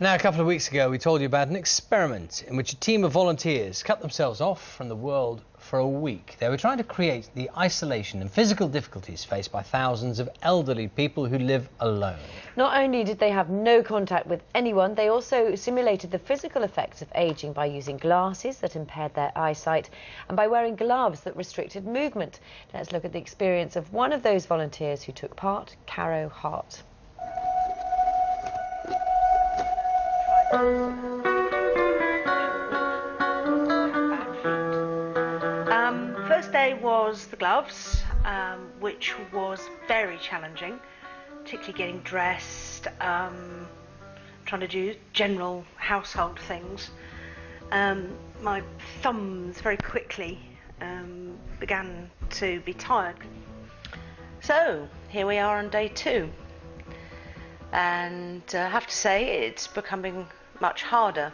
Now, a couple of weeks ago, we told you about an experiment in which a team of volunteers cut themselves off from the world for a week. They were trying to create the isolation and physical difficulties faced by thousands of elderly people who live alone. Not only did they have no contact with anyone, they also simulated the physical effects of ageing by using glasses that impaired their eyesight and by wearing gloves that restricted movement. Let's look at the experience of one of those volunteers who took part, Caro Hart. First day was the gloves, which was very challenging, particularly getting dressed, trying to do general household things. My thumbs very quickly began to be tired. So here we are on day 2, and I have to say it's becoming much harder.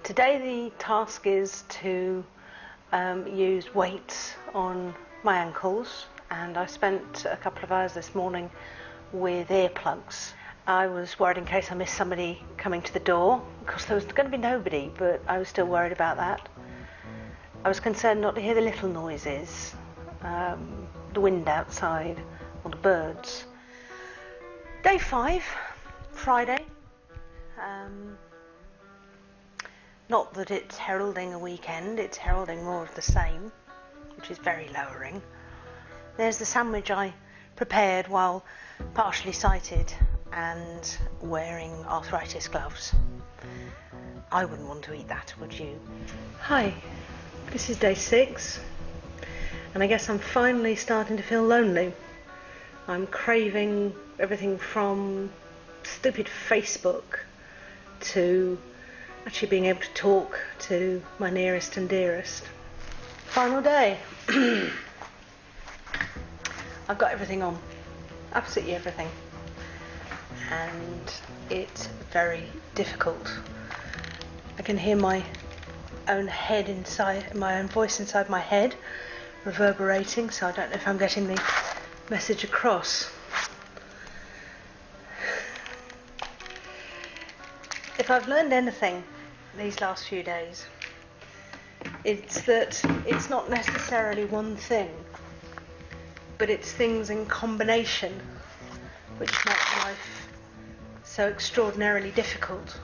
Today the task is to use weights on my ankles, and I spent a couple of hours this morning with earplugs. I was worried in case I missed somebody coming to the door, because there was going to be nobody, but I was still worried about that. I was concerned not to hear the little noises, the wind outside, or the birds. Day 5, Friday. Not that it's heralding a weekend, it's heralding more of the same, which is very lowering. There's the sandwich I prepared while partially sighted and wearing arthritis gloves. I wouldn't want to eat that, would you? Hi, this is day 6, and I guess I'm finally starting to feel lonely. I'm craving everything from stupid Facebook to actually being able to talk to my nearest and dearest. Final day. I've got everything on, absolutely everything, and it's very difficult. I can hear my own head inside, my own voice inside my head reverberating, so I don't know if I'm getting the message across. If I've learned anything these last few days, it's that it's not necessarily one thing, but it's things in combination which make life so extraordinarily difficult.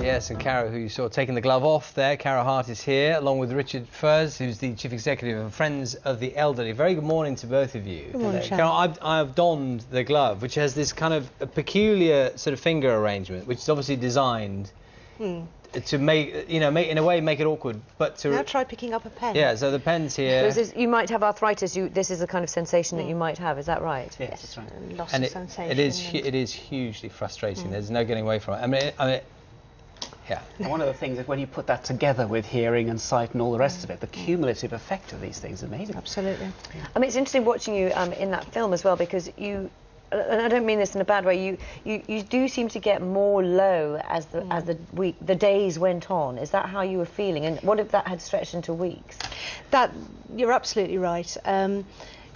Yes, and Caro, who you saw taking the glove off there, Caro Hart is here, along with Richard Furs, who's the Chief Executive of Friends of the Elderly. Very good morning to both of you. Good morning, Caro, I've donned the glove, which has this kind of a peculiar sort of finger arrangement, which is obviously designed to make, you know, in a way make it awkward, but to... Now try picking up a pen. Yeah, so the pen's here. So you might have arthritis. This is the kind of sensation that you might have. Is that right? Yes, that's right. Loss And of sensation. it is hugely frustrating. There's no getting away from it. I mean, yeah. And one of the things is when you put that together with hearing and sight and all the rest of it, the cumulative effect of these things is amazing. Absolutely. Yeah. I mean, it's interesting watching you in that film as well, because you, and I don't mean this in a bad way, you do seem to get more low as the days went on. Is that how you were feeling? And what if that had stretched into weeks? You're absolutely right.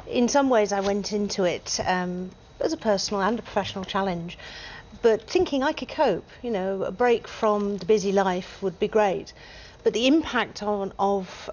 In some ways I went into it as a personal and a professional challenge, but thinking I could cope. You know, a break from the busy life would be great, but the impact of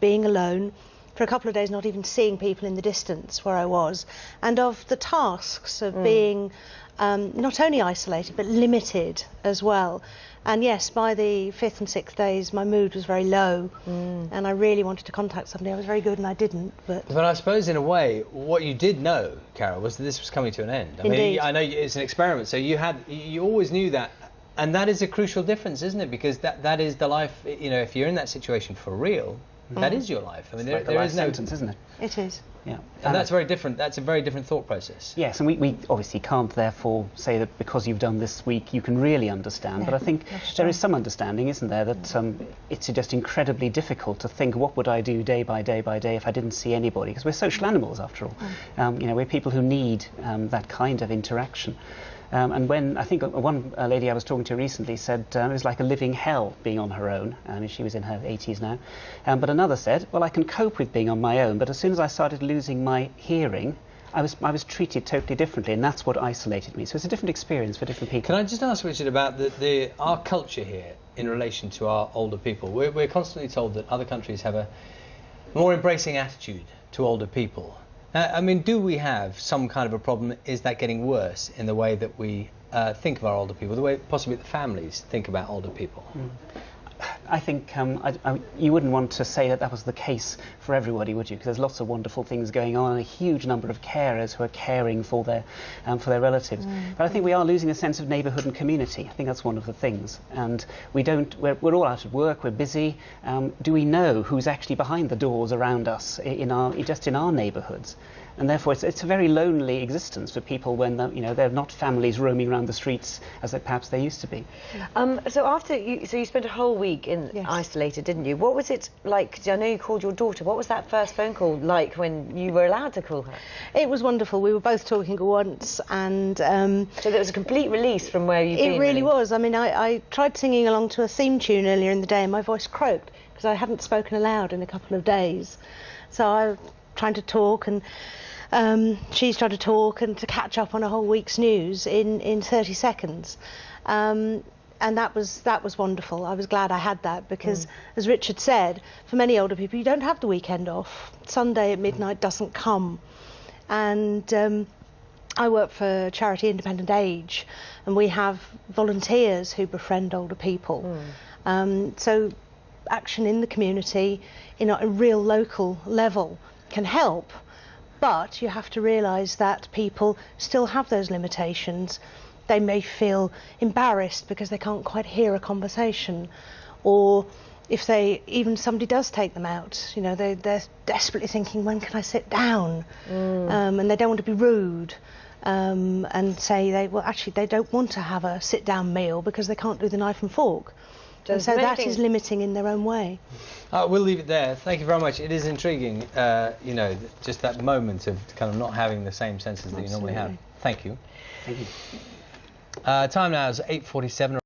being alone for a couple of days, not even seeing people in the distance where I was, and of the tasks of being not only isolated but limited as well. And yes, by the 5th and 6th days my mood was very low, and I really wanted to contact somebody. I was very good and I didn't. But I suppose in a way what you did know, Caro, was that this was coming to an end. I mean, I know it's an experiment, so you always knew that, and that is a crucial difference, isn't it? Because that is the life, you know, if you're in that situation for real, that is your life. I mean, there is no sentence, isn't it? it is. Yeah. And that's very different. That's a very different thought process. Yes, and we obviously can't therefore say that because you've done this week you can really understand, but I think there is some understanding, isn't there, that it's just incredibly difficult to think what would I do day by day by day if I didn't see anybody, because we're social animals after all. You know, we're people who need that kind of interaction. And when, I think one lady I was talking to recently said it was like a living hell being on her own. She was in her 80s now. But another said, well, I can cope with being on my own, but as soon as I started losing my hearing, I was treated totally differently, and that's what isolated me. So it's a different experience for different people. Can I just ask, Richard, about our culture here in relation to our older people? We're constantly told that other countries have a more embracing attitude to older people. I mean, do we have some kind of a problem? Is that getting worse in the way that we think of our older people, the way possibly the families think about older people? I think you wouldn't want to say that was the case for everybody, would you? Because there's lots of wonderful things going on, and a huge number of carers who are caring for their relatives. But I think we are losing a sense of neighbourhood and community. I think that's one of the things. And we're all out at work, we're busy. Do we know who's actually behind the doors around us just in our neighbourhoods? And therefore, it's a very lonely existence for people when they're not families roaming around the streets as perhaps they used to be. So you spent a whole week isolated, didn't you? What was it like? I know you called your daughter. What was that first phone call like when you were allowed to call her? It was wonderful. We were both talking at once, and so there was a complete release from where you've been. It really was. I mean, I tried singing along to a theme tune earlier in the day, and my voice croaked because I hadn't spoken aloud in a couple of days. So I was trying to talk, and she's trying to talk and to catch up on a whole week's news in 30 seconds. And that was wonderful. I was glad I had that because, as Richard said, for many older people, you don't have the weekend off. Sunday at midnight doesn't come. And I work for charity Independent Age, and we have volunteers who befriend older people. So action in the community, in a real local level, can help. But you have to realise that people still have those limitations. They may feel embarrassed because they can't quite hear a conversation, or if somebody does take them out, they're desperately thinking, when can I sit down? And they don't want to be rude, and say they don't want to have a sit-down meal because they can't do the knife and fork. And so that is limiting in their own way. We'll leave it there. Thank you very much. It is intriguing, just that moment of kind of not having the same senses that you normally have. Thank you. Thank you. Time now is 8:47.